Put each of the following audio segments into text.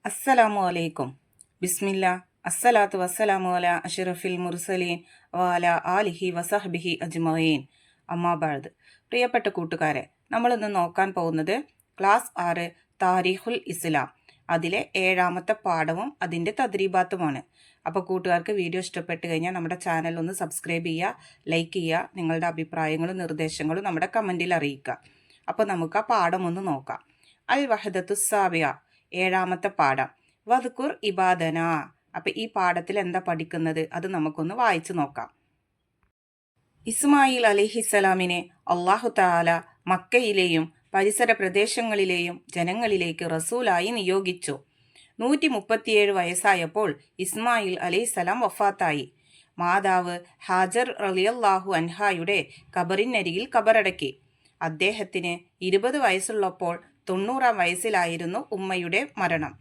അസ്സലാമു അലൈക്കും. ബിസ്മില്ല. അസ്സലാത്തു വസ്സലാമു അല അഷ്റഫിൽ മുർസലീൻ വഅല ആലിഹി വസഹ്ബിഹി അജ്മഈൻ. അമ്മാ ബഅദ്. പ്രിയപ്പെട്ട കൂട്ടുകാരെ, നമ്മളിന്ന് നോക്കാൻ പോകുന്നത് ക്ലാസ് 6 താരീഖുൽ ഇസ്ലാം, അതിലെ 7ാമത്തെ പാഠവും അതിൻ്റെ തദ്രീബാത്തുമാണ്. അപ്പോൾ കൂട്ടുകാർക്ക് വീഡിയോ ഇഷ്ടപ്പെട്ട് കഴിഞ്ഞാൽ നമ്മുടെ ചാനൽ ഒന്ന് സബ്സ്ക്രൈബ് ചെയ്യുക, ലൈക്ക് ചെയ്യുക, നിങ്ങളുടെ അഭിപ്രായങ്ങളും നിർദ്ദേശങ്ങളും നമ്മുടെ കമൻറ്റിൽ അറിയിക്കുക. അപ്പോൾ നമുക്ക് ആ പാഠം ഒന്ന് നോക്കാം. അൽ വഹദത്തു സാബിയ, 7ാമത്തെ പാഠം. വദ്കുർ ഇബാദന. അപ്പം ഈ പാഠത്തിൽ എന്താ പഠിക്കുന്നത് അത് നമുക്കൊന്ന് വായിച്ചു നോക്കാം. ഇസ്മായിൽ അലൈഹിസ്സലാമിനെ അള്ളാഹു തആല മക്കയിലെയും പരിസര പ്രദേശങ്ങളിലെയും ജനങ്ങളിലേക്ക് റസൂലായി നിയോഗിച്ചു. 137 വയസ്സായപ്പോൾ ഇസ്മായിൽ അലൈഹിസ്സലാം വഫാത്തായി. മാതാവ് ഹാജർ റളിയല്ലാഹു അൻഹായുടെ ഖബറിനരികിൽ ഖബറടക്കി. അദ്ദേഹത്തിന് 20 വയസ്സുള്ളപ്പോൾ 90-ാം വയസ്സിലായിരുന്നു ഉമ്മയുടെ മരണം.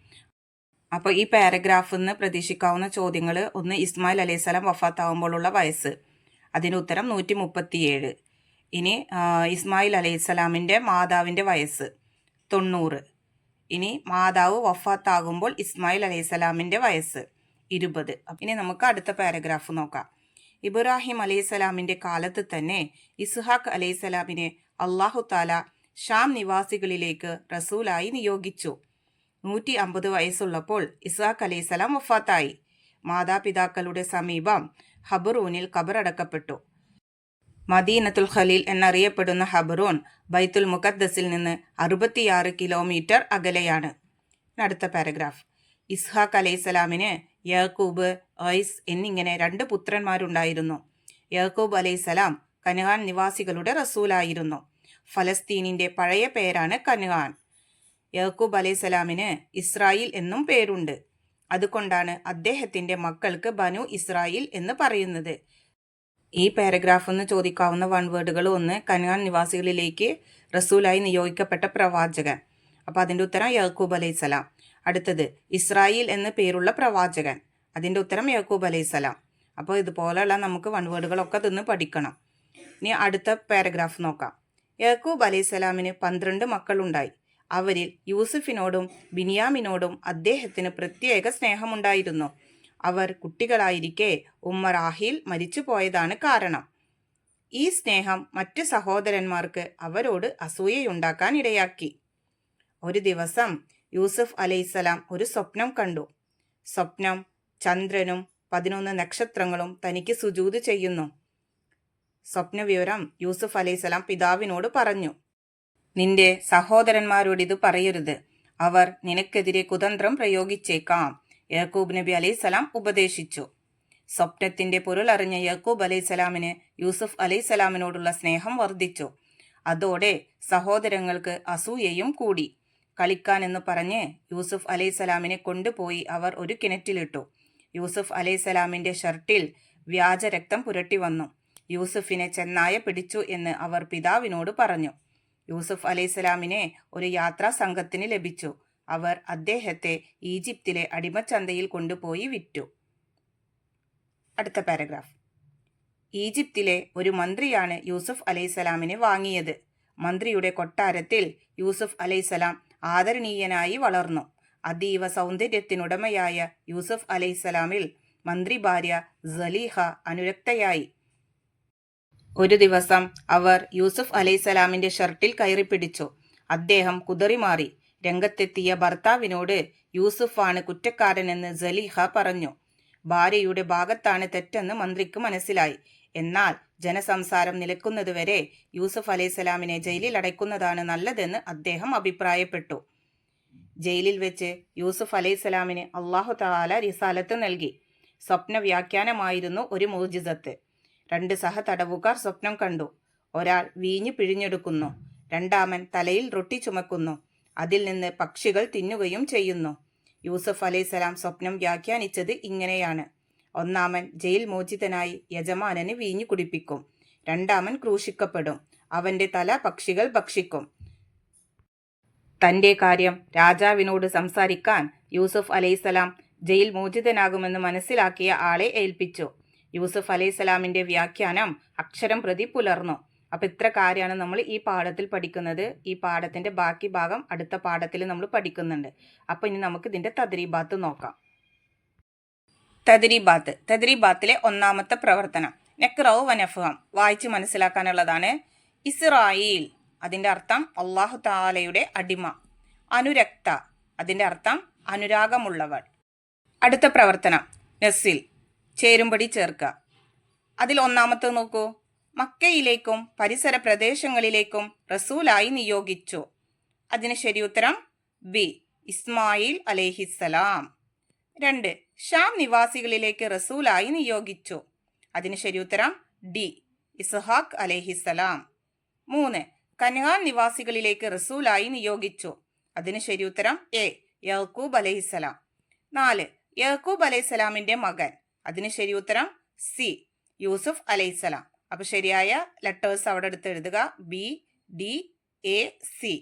അപ്പോൾ ഈ പാരഗ്രാഫിൽ നിന്ന് പ്രതീക്ഷിക്കാവുന്ന ചോദ്യങ്ങൾ: ഒന്ന്, ഇസ്മായിൽ അലൈഹിസ്സലാം വഫാത്താവുമ്പോഴുള്ള വയസ്സ്. അതിന് ഉത്തരം 137. ഇനി ഇസ്മായിൽ അലൈഹിസ്സലാമിൻ്റെ മാതാവിൻ്റെ വയസ്സ് 90. ഇനി മാതാവ് വഫാത്താകുമ്പോൾ ഇസ്മായിൽ അലൈഹിസ്സലാമിൻ്റെ വയസ്സ് 20. ഇനി നമുക്ക് അടുത്ത പാരഗ്രാഫ് നോക്കാം. ഇബ്രാഹിം അലൈഹിസ്സലാമിൻ്റെ കാലത്ത് തന്നെ ഇസ്ഹാഖ് അലൈഹിസ്സലാമിനെ അള്ളാഹു താല ഷാം നിവാസികളിലേക്ക് റസൂലായി നിയോഗിച്ചു. 150 വയസ്സുള്ളപ്പോൾ ഇസ്ഹാഖ് അലൈഹിസ്സലാം വഫാത്തായി. മാതാപിതാക്കളുടെ സമീപം ഹബറൂനിൽ ഖബറടക്കപ്പെട്ടു. മദീനത്തുൽ ഖലീൽ എന്നറിയപ്പെടുന്ന ഹബറൂൻ ബൈത്തുൽ മുഖദ്ദസിൽ നിന്ന് 66 കിലോമീറ്റർ അകലെയാണ്. അടുത്ത പാരഗ്രാഫ്. ഇസ്ഹാഖ് അലൈഹിസ്സലാമിന് യാക്കൂബ്, ഐസ് എന്നിങ്ങനെ 2 പുത്രന്മാരുണ്ടായിരുന്നു. യാക്കൂബ് അലൈഹിസ്സലാം കനആൻ നിവാസികളുടെ റസൂലായിരുന്നു. ഫലസ്തീനിൻ്റെ പഴയ പേരാണ് കനആൻ. യാക്കൂബ് അലൈഹിസ്സലാമിന് ഇസ്രായേൽ എന്നും പേരുണ്ട്. അതുകൊണ്ടാണ് അദ്ദേഹത്തിൻ്റെ മക്കൾക്ക് ബനു ഇസ്രായേൽ എന്ന് പറയുന്നത്. ഈ പാരഗ്രാഫിൽ നിന്ന് ചോദിക്കാവുന്ന വേർഡുകൾ: ഒന്ന്, കനആൻ നിവാസികളിലേക്ക് റസൂലായി നിയോഗിക്കപ്പെട്ട പ്രവാചകൻ. അപ്പോൾ അതിൻ്റെ ഉത്തരം യാക്കൂബ് അലൈഹിസ്സലാം. അടുത്തത്, ഇസ്രായേൽ എന്ന് പേരുള്ള പ്രവാചകൻ. അതിൻ്റെ ഉത്തരം യാക്കൂബ് അലൈഹിസ്സലാം. അപ്പോൾ ഇതുപോലെയുള്ള നമുക്ക് വേർഡുകളൊക്കെ നിന്ന് പഠിക്കണം. ഇനി അടുത്ത പാരഗ്രാഫ് നോക്കാം. യാക്കൂബ് അലൈഹിസ്സലാമിന് 12 മക്കളുണ്ടായി. അവരിൽ യൂസുഫിനോടും ബിനിയാമിനോടും അദ്ദേഹത്തിന് പ്രത്യേക സ്നേഹമുണ്ടായിരുന്നു. അവർ കുട്ടികളായിരിക്കെ ഉമ്മ റാഹീൽ മരിച്ചു പോയതാണ് കാരണം. ഈ സ്നേഹം മറ്റു സഹോദരന്മാർക്ക് അവരോട് അസൂയയുണ്ടാക്കാൻ ഇടയാക്കി. ഒരു ദിവസം യൂസുഫ് അലൈഹിസ്സലാം ഒരു സ്വപ്നം കണ്ടു. സ്വപ്നം ചന്ദ്രനും 11 നക്ഷത്രങ്ങളും തനിക്ക് സുജൂദ് ചെയ്യുന്നു. സ്വപ്നവിവരം യൂസുഫ് അലൈഹിസ്സലാം പിതാവിനോട് പറഞ്ഞു. നിന്റെ സഹോദരന്മാരോട് ഇത് പറയരുത്, അവർ നിനക്കെതിരെ കുതന്ത്രം പ്രയോഗിച്ചേക്കാം, യാക്കൂബ് നബി അലൈഹിസ്സലാം ഉപദേശിച്ചു. സ്വപ്നത്തിന്റെ പൊരുളറിഞ്ഞ യാക്കൂബ് അലൈഹിസ്സലാമിന് യൂസുഫ് അലൈഹിസ്സലാമിനോടുള്ള സ്നേഹം വർദ്ധിച്ചു. അതോടെ സഹോദരങ്ങൾക്ക് അസൂയയും കൂടി. കളിക്കാനെന്ന് പറഞ്ഞ് യൂസുഫ് അലൈഹിസ്സലാമിനെ കൊണ്ടുപോയി അവർ ഒരു കിണറ്റിലിട്ടു. യൂസുഫ് അലൈഹിസ്സലാമിന്റെ ഷർട്ടിൽ വ്യാജരക്തം പുരട്ടി വന്നു. യൂസുഫിനെ ചെന്നായ പിടിച്ചു എന്ന് അവർ പിതാവിനോട് പറഞ്ഞു. യൂസുഫ് അലൈഹിസ്സലാമിനെ ഒരു യാത്രാ സംഘത്തിന് ലഭിച്ചു. അവർ അദ്ദേഹത്തെ ഈജിപ്തിലെ അടിമച്ചന്തയിൽ കൊണ്ടുപോയി വിറ്റു. അടുത്ത പാരഗ്രാഫ്. ഈജിപ്തിലെ ഒരു മന്ത്രിയാണ് യൂസുഫ് അലൈഹിസ്സലാമിനെ വാങ്ങിയത്. മന്ത്രിയുടെ കൊട്ടാരത്തിൽ യൂസുഫ് അലൈഹിസ്സലാം ആദരണീയനായി വളർന്നു. അതീവ സൗന്ദര്യത്തിനുടമയായ യൂസുഫ് അലൈഹിസ്സലാമിൽ മന്ത്രി ഭാര്യ സലീഹ അനുരക്തയായി. ഒരു ദിവസം അവർ യൂസുഫ് അലൈഹിസ്സലാമിന്റെ ഷർട്ടിൽ കയറിപ്പിടിച്ചു. അദ്ദേഹം കുതറിമാറി. രംഗത്തെത്തിയ ഭർത്താവിനോട് യൂസുഫാണ് കുറ്റക്കാരനെന്ന് സലീഹ പറഞ്ഞു. ഭാര്യയുടെ ഭാഗത്താണ് തെറ്റെന്ന് മന്ത്രിക്ക് മനസ്സിലായി. എന്നാൽ ജനസംസാരം നിലക്കുന്നതുവരെ യൂസുഫ് അലൈഹിസ്സലാമിനെ ജയിലിൽ അടയ്ക്കുന്നതാണ് നല്ലതെന്ന് അദ്ദേഹം അഭിപ്രായപ്പെട്ടു. ജയിലിൽ വെച്ച് യൂസുഫ് അലൈഹിസ്സലാമിന് അള്ളാഹു തആല റിസാലത്ത് നൽകി. സ്വപ്ന വ്യാഖ്യാനമായിരുന്നു ഒരു മുഅ്ജിസത്ത്. 2 സഹതടവുകാർ സ്വപ്നം കണ്ടു. ഒരാൾ വീഞ്ഞ് പിഴിഞ്ഞെടുക്കുന്നു. രണ്ടാമൻ തലയിൽ റൊട്ടി ചുമക്കുന്നു. അതിൽ നിന്ന് പക്ഷികൾ തിന്നുകയും ചെയ്യുന്നു. യൂസുഫ് അലൈഹിസ്സലാം സ്വപ്നം വ്യാഖ്യാനിച്ചത് ഇങ്ങനെയാണ്: ഒന്നാമൻ ജയിൽ മോചിതനായി യജമാനന് വീഞ്ഞു കുടിപ്പിക്കും. രണ്ടാമൻ ക്രൂശിക്കപ്പെടും. അവന്റെ തല പക്ഷികൾ ഭക്ഷിക്കും. തന്റെ കാര്യം രാജാവിനോട് സംസാരിക്കാൻ യൂസുഫ് അലൈഹിസ്സലാം ജയിൽ മോചിതനാകുമെന്ന് മനസ്സിലാക്കിയ ആളെ ഏൽപ്പിച്ചു. യൂസുഫ് അലൈഹിസ്സലാമിന്റെ വ്യാഖ്യാനം അക്ഷരം പ്രതി പുലർന്നു. അപ്പം ഇത്ര കാര്യമാണ് നമ്മൾ ഈ പാഠത്തിൽ പഠിക്കുന്നത്. ഈ പാഠത്തിൻ്റെ ബാക്കി ഭാഗം അടുത്ത പാഠത്തിൽ നമ്മൾ പഠിക്കുന്നുണ്ട്. അപ്പോൾ ഇനി നമുക്ക് ഇതിൻ്റെ തദ്രീബാത്ത് നോക്കാം. തദ്രീബാത്തിലെ ഒന്നാമത്തെ പ്രവർത്തനം നഖ്റഉ വ നഫ്ഹം, വായിച്ച് മനസ്സിലാക്കാനുള്ളതാണ്. ഇസ്രായീൽ, അതിൻ്റെ അർത്ഥം അല്ലാഹു തആലയുടെ അടിമ. അനുരക്ത, അതിൻ്റെ അർത്ഥം അനുരാഗമുള്ളവൾ. അടുത്ത പ്രവർത്തനം നസിൽ, ചേരുംപടി ചേർക്കുക. അതിൽ ഒന്നാമത്തെ നോക്കൂ. മക്കയിലേക്കും പരിസര പ്രദേശങ്ങളിലേക്കും റസൂലായി നിയോഗിച്ചു. അതിന് ശരിയുത്തരം ബി, ഇസ്മായിൽ അലൈഹിസ്സലാം. 2, ഷാം നിവാസികളിലേക്ക് റസൂലായി നിയോഗിച്ചു. അതിന് ശരിയുത്തരം ഡി, ഇസ്ഹാഖ് അലൈഹിസ്സലാം. 3, കനാൻ നിവാസികളിലേക്ക് റസൂലായി നിയോഗിച്ചു. അതിന് ശരിയുത്തരം എ, യാക്കൂബ് അലൈഹിസ്സലാം. 4, യാക്കൂബ് അലൈഹിസ്സലാമിൻ്റെ മകൻ. അതിന് ശരിയുത്തരം സി, യൂസുഫ് അലൈഹിസ്സലാം. അപ്പോൾ ശരിയായ ലെറ്റേഴ്സ് അവിടെ എടുത്ത് എഴുതുക, ബി, ഡി, എ, സി.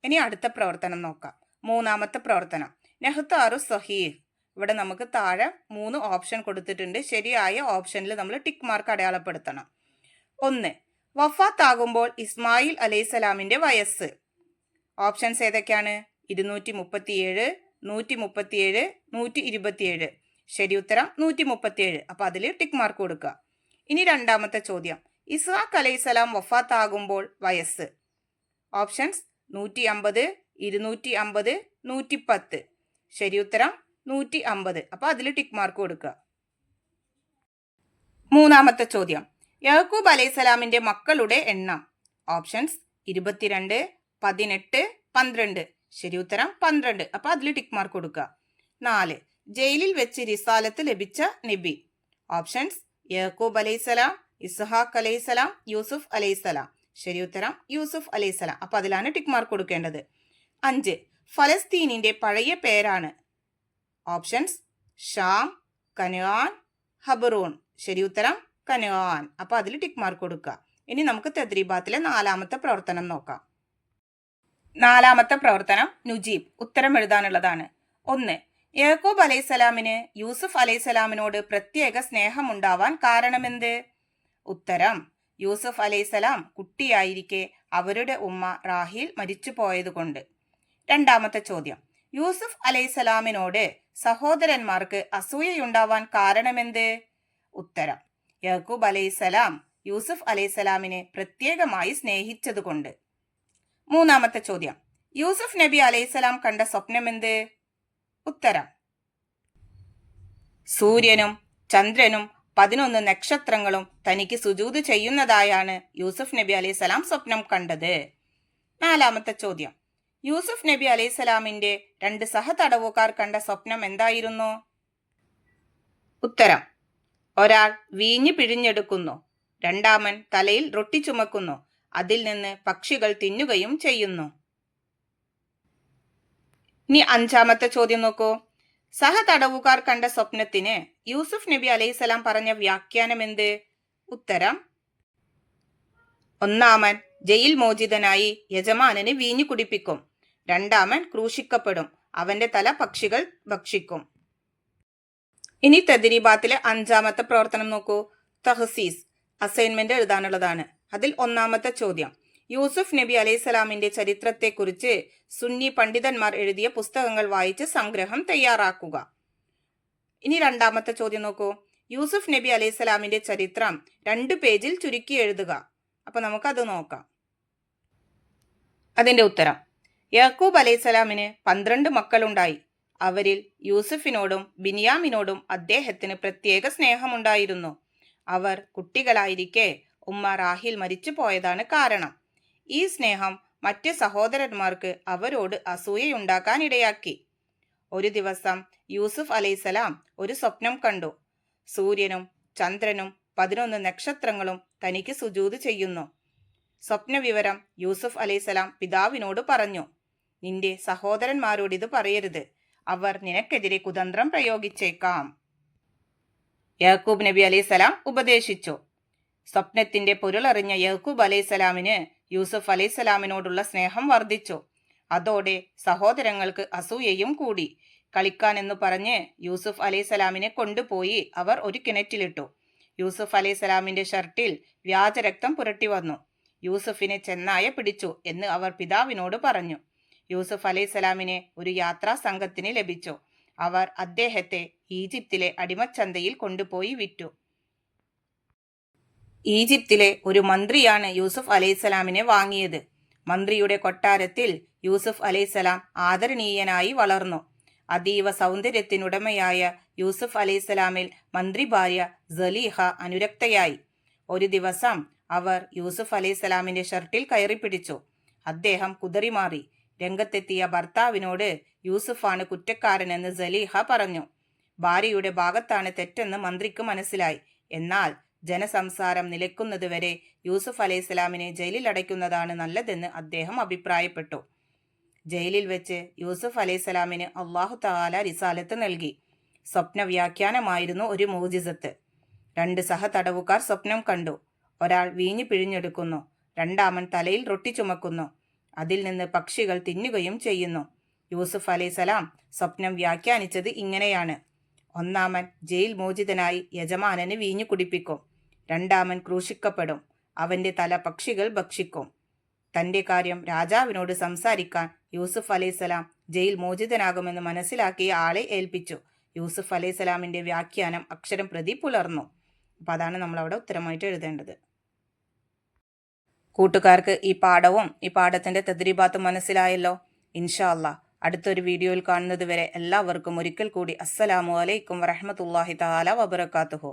ഇനി അടുത്ത പ്രവർത്തനം നോക്കാം. മൂന്നാമത്തെ പ്രവർത്തനം നഹ്താറു സഹീഹ്. ഇവിടെ നമുക്ക് താഴെ 3 ഓപ്ഷൻ കൊടുത്തിട്ടുണ്ട്. ശരിയായ ഓപ്ഷനിൽ നമ്മൾ ടിക്ക് മാർക്ക് അടയാളപ്പെടുത്തണം. 1, വഫാത്താകുമ്പോൾ ഇസ്മായിൽ അലൈഹിസ്സലാമിൻ്റെ വയസ്സ്. ഓപ്ഷൻസ് ഏതൊക്കെയാണ്? 237, 137, 127. ശരി ഉത്തരം 137. അപ്പോൾ അതിൽ ടിക്ക് മാർക്ക് കൊടുക്കുക. ഇനി രണ്ടാമത്തെ ചോദ്യം, ഇസ്ഹാഖ് അലൈഹിസ്സലാം വഫാത്താകുമ്പോൾ വയസ്സ്. ഓപ്ഷൻസ് 150, 250, 110. ശരി ഉത്തരം 150. അപ്പോൾ അതിൽ ടിക്ക് മാർക്ക് കൊടുക്കുക. മൂന്നാമത്തെ ചോദ്യം, യാക്കൂബ് അലൈഹിസ്സലാമിൻ്റെ മക്കളുടെ എണ്ണം. ഓപ്ഷൻസ് 22, 18, 12. ശരി ഉത്തരം 12. അപ്പോൾ അതിൽ ടിക്ക് മാർക്ക് കൊടുക്കുക. 4, ജയിലിൽ വെച്ച് റിസാലത്ത് ലഭിച്ച നബി. ഓപ്ഷൻസ് യാക്കൂബ് അലൈഹിസ്സലാം, ഇസ്ഹാഖ് അലൈഹിസ്സലാം, യൂസുഫ് അലൈഹിസ്സലാം. ശരി ഉത്തരം യൂസുഫ് അലൈഹിസ്സലാം. അപ്പോൾ അതിലാണ് ടിക്ക് മാർക്ക് കൊടുക്കേണ്ടത്. 5, ഫലസ്തീനിൻ്റെ പഴയ പേരാണ്. Options Sham, Canaan, Hebron. ശരി ഉത്തരം കനാൻ. അപ്പോൾ അതിൽ ടിക്ക് മാർക്ക് കൊടുക്കുക. ഇനി നമുക്ക് തദ്രീബാത്തിലെ നാലാമത്തെ പ്രവർത്തനം നോക്കാം. നാലാമത്തെ പ്രവർത്തനം നുജീബ്, ഉത്തരം എഴുതാനുള്ളതാണ്. 1, യാക്കൂബ് അലൈഹിസ്സലാമിന് യൂസുഫ് അലൈഹിസ്സലാമിനോട് പ്രത്യേക സ്നേഹമുണ്ടാവാൻ കാരണമെന്ത്? ഉത്തരം യൂസുഫ് അലൈഹിസ്സലാം കുട്ടിയായിരിക്കെ അവരുടെ ഉമ്മ റാഹീൽ മരിച്ചു പോയതുകൊണ്ട്. രണ്ടാമത്തെ ചോദ്യം, യൂസുഫ് അലൈഹിസ്സലാമിനോട് സഹോദരന്മാർക്ക് അസൂയയുണ്ടാവാൻ കാരണമെന്ത്? ഉത്തരം യാക്കൂബ് അലൈഹിസ്സലാം യൂസുഫ് അലൈഹിസ്സലാമിനെ പ്രത്യേകമായി സ്നേഹിച്ചതുകൊണ്ട്. മൂന്നാമത്തെ ചോദ്യം, യൂസുഫ് നബി അലൈഹിസ്സലാം കണ്ട സ്വപ്നമെന്ത്? ഉത്തരം സൂര്യനും ചന്ദ്രനും 11 നക്ഷത്രങ്ങളും തനിക്ക് സുജൂദ് ചെയ്യുന്നതായാണ് യൂസുഫ് നബി അലൈഹിസ്സലാം സ്വപ്നം കണ്ടത്. നാലാമത്തെ ചോദ്യം, യൂസുഫ് നബി അലൈഹിസ്സലാമിൻ്റെ 2 സഹതടവുകാർ കണ്ട സ്വപ്നം എന്തായിരുന്നു? ഉത്തരം ഒരാൾ വീഞ്ഞ് പിഴിഞ്ഞെടുക്കുന്നു, രണ്ടാമൻ തലയിൽ റൊട്ടി ചുമക്കുന്നു, അതിൽ നിന്ന് പക്ഷികൾ തിന്നുകയും ചെയ്യുന്നു. ഇനി അഞ്ചാമത്തെ ചോദ്യം നോക്കൂ. സഹതടവുകാർ കണ്ട സ്വപ്നത്തിന് യൂസുഫ് നബി അലൈഹിസ്സലാം പറഞ്ഞ വ്യാഖ്യാനം എന്ത്? ഉത്തരം ഒന്നാമൻ ജയിൽ മോചിതനായി യജമാനന് വീഞ്ഞു കുടിപ്പിക്കും, രണ്ടാമൻ ക്രൂശിക്കപ്പെടും, അവന്റെ തല പക്ഷികൾ ഭക്ഷിക്കും. ഇനി തദ്രീബാത്തിലെ അഞ്ചാമത്തെ പ്രവർത്തനം നോക്കൂ. തഹ്സീസ്, അസൈൻമെന്റ് എഴുതാനുള്ളതാണ്. അതിൽ ഒന്നാമത്തെ ചോദ്യം, യൂസുഫ് നബി അലൈഹിസ്സലാമിന്റെ ചരിത്രത്തെക്കുറിച്ച് സുന്നി പണ്ഡിതന്മാർ എഴുതിയ പുസ്തകങ്ങൾ വായിച്ച് സംഗ്രഹം തയ്യാറാക്കുക. ഇനി രണ്ടാമത്തെ ചോദ്യം നോക്കൂ. യൂസുഫ് നബി അലൈഹിസ്സലാമിന്റെ ചരിത്രം 2 പേജിൽ ചുരുക്കി എഴുതുക. അപ്പൊ നമുക്കത് നോക്കാം. അതിന്റെ ഉത്തരം, യാക്കൂബ് അലൈഹിസ്സലാമിന് 12 മക്കളുണ്ടായി. അവരിൽ യൂസുഫിനോടും ബിനിയാമിനോടും അദ്ദേഹത്തിന് പ്രത്യേക സ്നേഹമുണ്ടായിരുന്നു. അവർ കുട്ടികളായിരിക്കെ ഉമ്മ റാഹീൽ മരിച്ചു പോയതാണ് കാരണം. ഈ സ്നേഹം മറ്റ് സഹോദരന്മാർക്ക് അവരോട് അസൂയയുണ്ടാക്കാനിടയാക്കി. ഒരു ദിവസം യൂസുഫ് അലൈഹിസ്സലാം ഒരു സ്വപ്നം കണ്ടു. സൂര്യനും ചന്ദ്രനും 11 നക്ഷത്രങ്ങളും തനിക്ക് സുജൂദ് ചെയ്യുന്നു. സ്വപ്നവിവരം യൂസുഫ് അലൈഹിസ്സലാം പിതാവിനോട് പറഞ്ഞു. നിന്റെ സഹോദരന്മാരോടിത് പറയരുത്, അവർ നിനക്കെതിരെ കുതന്ത്രം പ്രയോഗിച്ചേക്കാം. യാക്കൂബ് നബി അലൈഹിസ്സലാം ഉപദേശിച്ചു. സ്വപ്നത്തിന്റെ പൊരുളറിഞ്ഞ യാക്കൂബ് അലൈഹിസ്സലാമിന് യൂസുഫ് അലൈഹിസ്സലാമിനോടുള്ള സ്നേഹം വർദ്ധിച്ചു. അതോടെ സഹോദരങ്ങൾക്ക് അസൂയയും കൂടി. കളിക്കാനെന്നു പറഞ്ഞ് യൂസുഫ് അലൈഹിസ്സലാമിനെ കൊണ്ടുപോയി അവർ ഒരു കിണറ്റിലിട്ടു. യൂസുഫ് അലൈഹിസ്സലാമിന്റെ ഷർട്ടിൽ വ്യാജരക്തം പുരട്ടി വന്നു. യൂസുഫിനെ ചെന്നായ പിടിച്ചു എന്ന് അവർ പിതാവിനോട് പറഞ്ഞു. യൂസുഫ് അലൈഹിസ്സലാമിനെ ഒരു യാത്രാ സംഘത്തിന് ലഭിച്ചു. അവർ അദ്ദേഹത്തെ ഈജിപ്തിലെ അടിമച്ചന്തയിൽ കൊണ്ടുപോയി വിറ്റു. ഈജിപ്തിലെ ഒരു മന്ത്രിയാണ് യൂസുഫ് അലൈഹിസ്സലാമിനെ വാങ്ങിയത്. മന്ത്രിയുടെ കൊട്ടാരത്തിൽ യൂസുഫ് അലൈഹിസ്സലാം ആദരണീയനായി വളർന്നു. അതീവ സൗന്ദര്യത്തിനുടമയായ യൂസുഫ് അലൈഹിസ്സലാമിൽ മന്ത്രി ഭാര്യ സലീഹ അനുരക്തയായി. ഒരു ദിവസം അവർ യൂസുഫ് അലൈഹിസ്സലാമിന്റെ ഷർട്ടിൽ കയറിപ്പിടിച്ചു. അദ്ദേഹം കുതറിമാറി. രംഗത്തെത്തിയ ഭർത്താവിനോട് യൂസുഫാണ് കുറ്റക്കാരനെന്ന് സലീഹ പറഞ്ഞു. ഭാര്യയുടെ ഭാഗത്താണ് തെറ്റെന്ന് മന്ത്രിക്ക് മനസ്സിലായി. എന്നാൽ ജനസംസാരം നിലയ്ക്കുന്നതുവരെ യൂസുഫ് അലൈഹിസ്സലാമിനെ ജയിലിൽ അടയ്ക്കുന്നതാണ് നല്ലതെന്ന് അദ്ദേഹം അഭിപ്രായപ്പെട്ടു. ജയിലിൽ വെച്ച് യൂസുഫ് അലൈഹിസ്സലാമിന് അള്ളാഹു തആല റിസാലത്ത് നൽകി. സ്വപ്ന വ്യാഖ്യാനമായിരുന്നു ഒരു മോജിസത്ത്. 2 സഹതടവുകാർ സ്വപ്നം കണ്ടു. ഒരാൾ വീഞ്ഞു പിഴിഞ്ഞെടുക്കുന്നു, രണ്ടാമൻ തലയിൽ റൊട്ടി ചുമക്കുന്നു. അതിൽ നിന്ന് പക്ഷികൾ തിന്നുകയും ചെയ്യുന്നു. യൂസുഫ് അലൈഹിസ്സലാം സ്വപ്നം വ്യാഖ്യാനിച്ചത് ഇങ്ങനെയാണ്: ഒന്നാമൻ ജയിൽ മോചിതനായി യജമാനന് വീഞ്ഞു കുടിപ്പിക്കും. രണ്ടാമൻ ക്രൂശിക്കപ്പെടും. അവന്റെ തല പക്ഷികൾ ഭക്ഷിക്കും. തന്റെ കാര്യം രാജാവിനോട് സംസാരിക്കാൻ യൂസുഫ് അലൈഹിസ്സലാം ജയിൽ മോചിതനാകുമെന്ന് മനസ്സിലാക്കിയ ആളെ ഏൽപ്പിച്ചു. യൂസുഫ് അലൈഹിസ്സലാമിന്റെ വ്യാഖ്യാനം അക്ഷരം പ്രതി പുലർന്നു. അപ്പം അതാണ് നമ്മളവിടെ ഉത്തരമായിട്ട് എഴുതേണ്ടത്. കൂട്ടുകാർക്ക് ഈ പാഠവും ഈ പാഠത്തിന്റെ തദ്രീബാത്തും മനസ്സിലായല്ലോ. ഇൻഷാ അല്ലാഹ് അടുത്തൊരു വീഡിയോയിൽ കാണുന്നത് വരെ എല്ലാവർക്കും ഒരിക്കൽ കൂടി അസ്സലാമു അലൈക്കും വറഹ്മത്തുള്ളാഹി തആല വബറകാതുഹു.